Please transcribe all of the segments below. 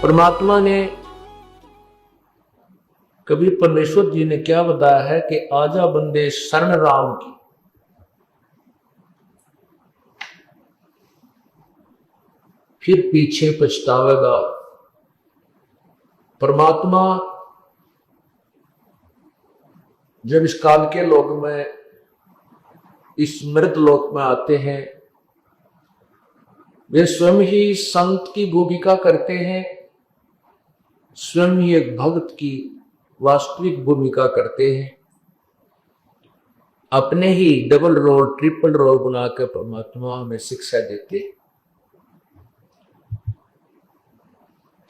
परमात्मा ने कभी परमेश्वर जी ने क्या बताया है कि आजा बंदे शरण राम की, फिर पीछे पछतावेगा। परमात्मा जब इस काल के लोक में, इस मृत लोक में आते हैं, वे स्वयं ही संत की भूमिका करते हैं, स्वयं ही एक भक्त की वास्तविक भूमिका करते हैं। अपने ही डबल रोल ट्रिपल रोल बनाकर परमात्मा हमें शिक्षा देते हैं।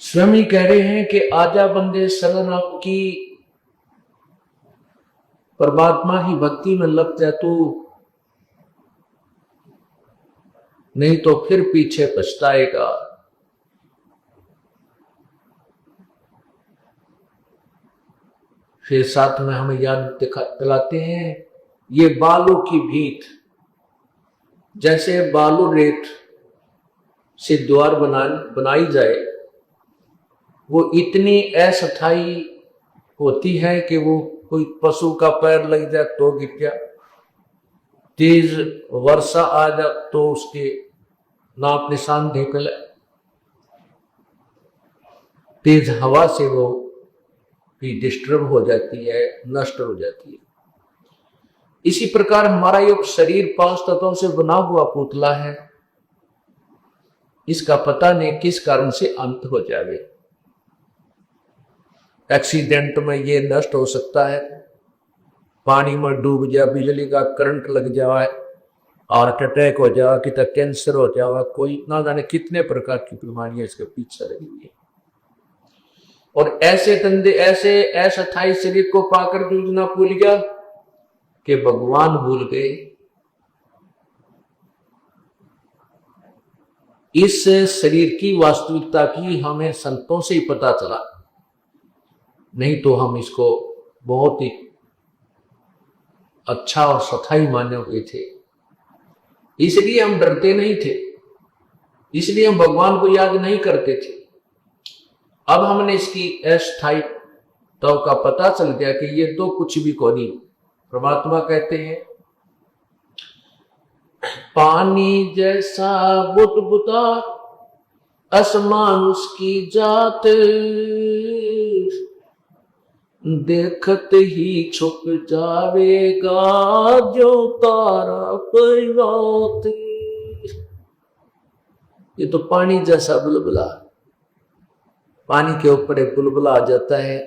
स्वयं ही कह रहे हैं कि आजा बंदे शरण आपकी, परमात्मा ही भक्ति में लग जा तू, नहीं तो फिर पीछे पछताएगा। फिर साथ में हमें याद दिलाते हैं ये बालू की भीत, जैसे बालू रेत से द्वार बनाई जाए, वो इतनी अस्थायी होती है कि वो कोई पशु का पैर लग जाए तो गिर जाए, तेज वर्षा आ जाए तो उसके नाप निशान ढेकल, तेज हवा से वो भी डिस्टर्ब हो जाती है, नष्ट हो जाती है। इसी प्रकार हमारा ये शरीर 5 तत्वों से बना हुआ पुतला है, इसका पता नहीं किस कारण से अंत हो जाए। एक्सीडेंट में ये नष्ट हो सकता है, पानी में डूब जाए, बिजली का करंट लग जाए, हार्ट अटैक हो जाए, कितना कैंसर हो जाए, कोई ना जाने कितने प्रकार की बीमारियां इसके पीछे लगी है। और ऐसे धंधे, ऐसे अस्थायी शरीर को पाकर जूझना भूल गया कि भगवान भूल गए। इस शरीर की वास्तविकता की हमें संतों से ही पता चला, नहीं तो हम इसको बहुत ही अच्छा और सथाई माने हुए थे। इसलिए हम डरते नहीं थे, इसलिए हम भगवान को याद नहीं करते थे। अब हमने इसकी अस्थायित्व का पता चल गया कि ये तो कुछ भी को नहीं। परमात्मा कहते हैं पानी जैसा बुदबुदा असमानुष की जात, देखत ही छुप जावेगा जो तारा परिवात। ये तो पानी जैसा बुलबुला, पानी के ऊपर एक बुलबुला आ जाता है,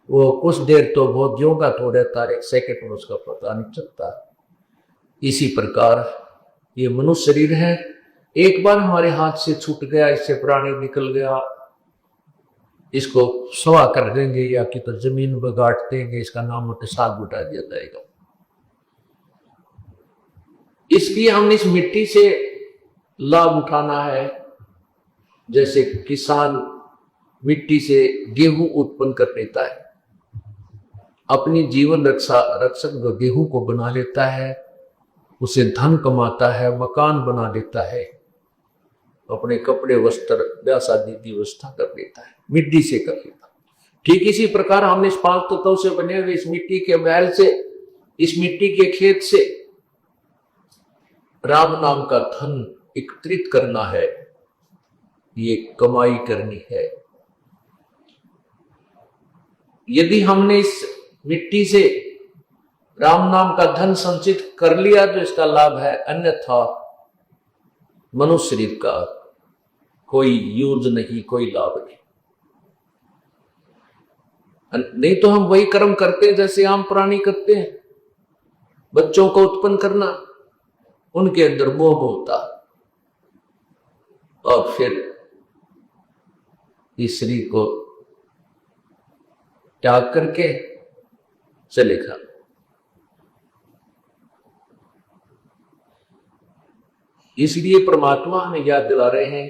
वो कुछ देर तो बहुत ज्यों का तो रहता है, 1 सेकंड में उसका पता नहीं चलता। इसी प्रकार ये मनुष्य शरीर है, एक बार हमारे हाथ से छूट गया, इससे प्राणी निकल गया, इसको सवा कर देंगे या कि तो जमीन पर गाड़ देंगे, इसका नाम साग उठा दिया जाएगा। इसलिए हमने इस मिट्टी से लाभ उठाना है। जैसे किसान मिट्टी से गेहूं उत्पन्न कर लेता है, अपनी जीवन रक्षक गेहूं को बना लेता है, उसे धन कमाता है, मकान बना देता है, अपने कपड़े वस्त्र ब्याह शादी की व्यवस्था कर देता है, मिट्टी से कर लेता है। ठीक इसी प्रकार हमने इस 5 तत्वों से बने हुए इस मिट्टी के महल से, इस मिट्टी के खेत से राम नाम का धन एकत्रित करना है, ये कमाई करनी है। यदि हमने इस मिट्टी से राम नाम का धन संचित कर लिया तो इसका लाभ है, अन्यथा मनुष्य शरीर का कोई यूज नहीं, कोई लाभ नहीं। नहीं तो हम वही कर्म करते हैं जैसे आम प्राणी करते हैं, बच्चों को उत्पन्न करना, उनके अंदर मोह होता और फिर इस शरीर को त्याग करके चलेगा। इसलिए परमात्मा हमें याद दिला रहे हैं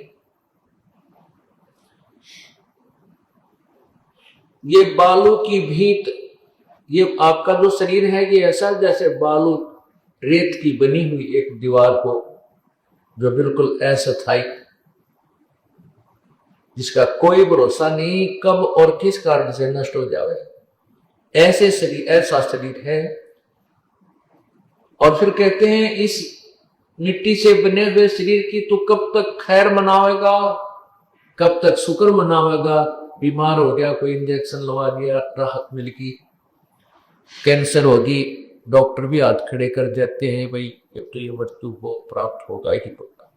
ये बालू की भीत, ये आपका जो शरीर है ये ऐसा जैसे बालू रेत की बनी हुई एक दीवार को जो बिल्कुल अस्थायी जिसका कोई भरोसा नहीं कब और किस कारण से नष्ट हो जाए, ऐसे शरीर, ऐसा शरीर है। और फिर कहते हैं इस मिट्टी से बने हुए शरीर की तू कब तक खैर मनावेगा, कब तक शुक्र मनावेगा। बीमार हो गया, कोई इंजेक्शन लगा दिया, राहत मिल गई। कैंसर होगी, डॉक्टर भी हाथ खड़े कर देते हैं, भाई तो ये मृत्यु को प्राप्त होगा ही पक्का।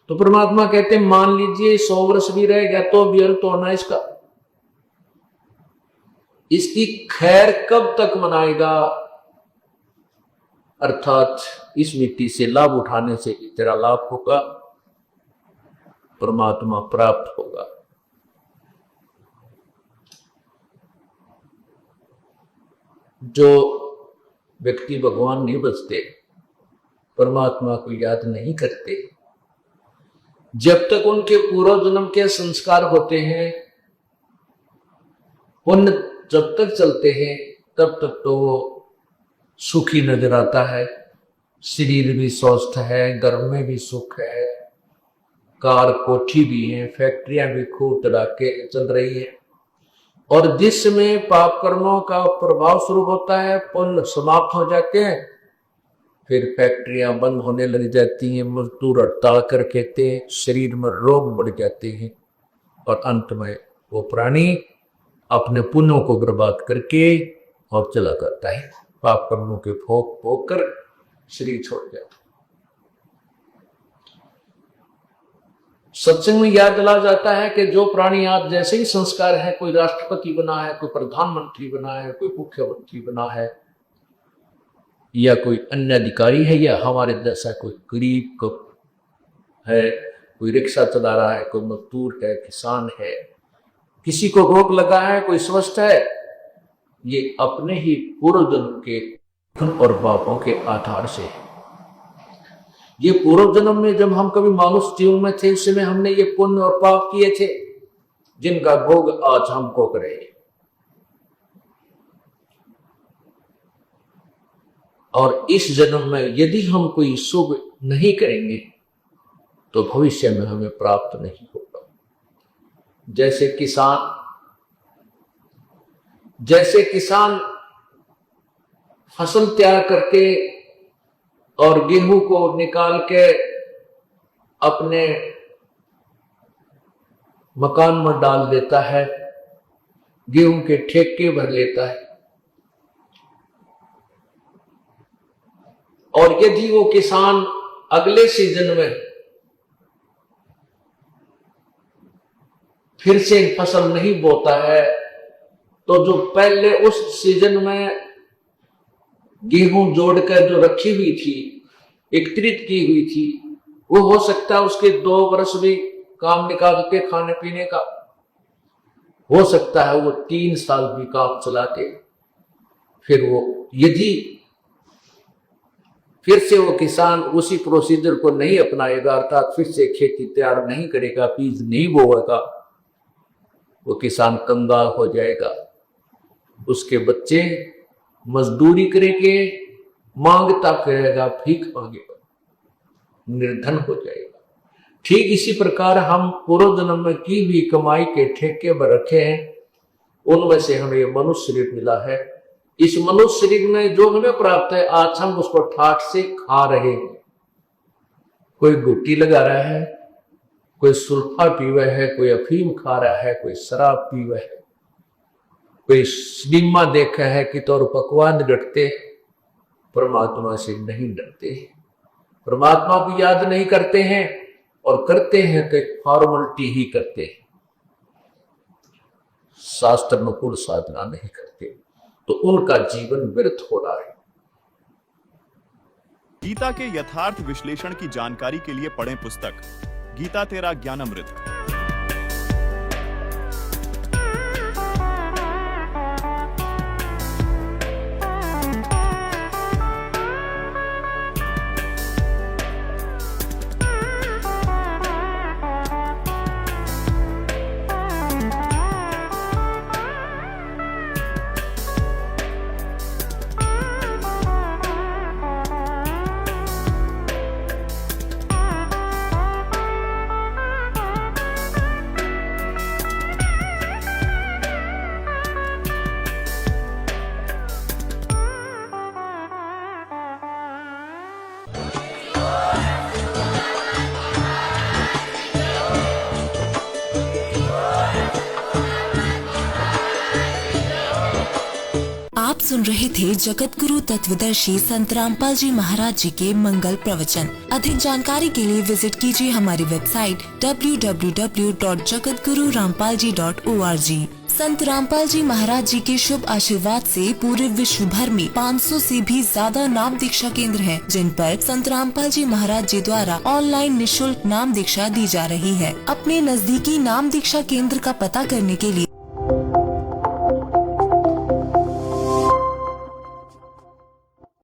तो परमात्मा कहते हैं मान लीजिए 100 वर्ष भी रह गया तो व्यर्थ होना इसका, इसकी खैर कब तक मनाएगा। अर्थात इस मिट्टी से लाभ उठाने से तेरा लाभ होगा, परमात्मा प्राप्त होगा। जो व्यक्ति भगवान नहीं बचते, परमात्मा को याद नहीं करते, जब तक उनके पूर्व जन्म के संस्कार होते हैं, पुण्य जब तक चलते हैं, तब तक तो वो सुखी नजर आता है। शरीर भी स्वस्थ है, घर में भी सुख है, कार कोठी भी है, फैक्ट्रियां भी खूब तड़ाके चल रही है। और जिस समय पाप कर्मों का प्रभाव शुरू होता है, पुण्य समाप्त हो जाते हैं, फिर फैक्ट्रियां बंद होने लग जाती हैं, मजदूर हड़ताल कर कहते हैं, शरीर में रोग बढ़ जाते हैं, और अंत में वो प्राणी अपने पुण्यों को बर्बाद करके और चला करता है, पाप कर्मों के भोग भोग कर शरीर छोड़ जाता है। सत्संग में याद दिला जाता है कि जो प्राणी आज जैसे ही संस्कार है, कोई राष्ट्रपति बना है, कोई प्रधानमंत्री बना है, कोई मुख्यमंत्री बना है, या कोई अन्य अधिकारी है, या हमारे जैसा कोई गरीब को है, कोई रिक्शा चला रहा है, कोई मजदूर है, किसान है, किसी को रोग लगा है, कोई स्वस्थ है, ये अपने ही पूर्व जन्म के और पापों के आधार से है। ये पूर्व जन्म में जब हम कभी मानुष जीवन में थे, उस समय हमने ये पुण्य और पाप किए थे, जिनका भोग आज हमको करे। और इस जन्म में यदि हम कोई शुभ नहीं करेंगे तो भविष्य में हमें प्राप्त नहीं होगा। जैसे किसान फसल तैयार करके और गेहूं को निकाल के अपने मकान में डाल देता है, गेहूं के ठेके भर लेता है, और यदि वो किसान अगले सीजन में फिर से फसल नहीं बोता है, तो जो पहले उस सीजन में गेहूं जोड़कर जो रखी हुई थी, एकत्रित की हुई थी, वो हो सकता है उसके 2 वर्ष भी काम निकाल के खाने पीने का, हो सकता है वो 3 साल भी काम चलाते। फिर वो यदि फिर से वो किसान उसी प्रोसीजर को नहीं अपनाएगा, अर्थात फिर से खेती तैयार नहीं करेगा, बीज नहीं बोएगा, वो किसान कंगाल हो जाएगा। उसके बच्चे मजदूरी करेंगे, मांगता करेगा, भीख मांगेगा, निर्धन हो जाएगा। ठीक इसी प्रकार हम पूर्व जन्म में की हुई कमाई के ठेके पर रखे हैं, उनमें से हमें ये मनुष्य शरीर मिला है। इस मनुष्य शरीर में जो हमें प्राप्त है, आज हम उसको ठाठ से खा रहे हैं। कोई गुट्टी लगा रहा है, कोई सुल्फा पीवा है, कोई अफीम खा रहा है, कोई शराब पीवा है, कोई सिनेमा देखा है कि तो पकवान डरते, परमात्मा से नहीं डरते, परमात्मा को याद नहीं करते हैं, और करते हैं तो एक फॉर्मलिटी ही करते हैं, शास्त्र अनुकूल साधना नहीं करते, तो उनका जीवन व्यर्थ हो रहा है। गीता के यथार्थ विश्लेषण की जानकारी के लिए पढ़ें पुस्तक गीता तेरा ज्ञानामृत। सुन रहे थे जगत गुरु तत्वदर्शी संत रामपाल जी महाराज जी के मंगल प्रवचन। अधिक जानकारी के लिए विजिट कीजिए हमारी वेबसाइट www.jagatgururampalji.org। संत रामपाल जी महाराज जी के शुभ आशीर्वाद से पूरे विश्व भर में 500 से भी ज्यादा नाम दीक्षा केंद्र हैं, जिन पर संत रामपाल जी महाराज जी द्वारा ऑनलाइन निशुल्क नाम दीक्षा दी जा रही है। अपने नजदीकी नाम दीक्षा केंद्र का पता करने के लिए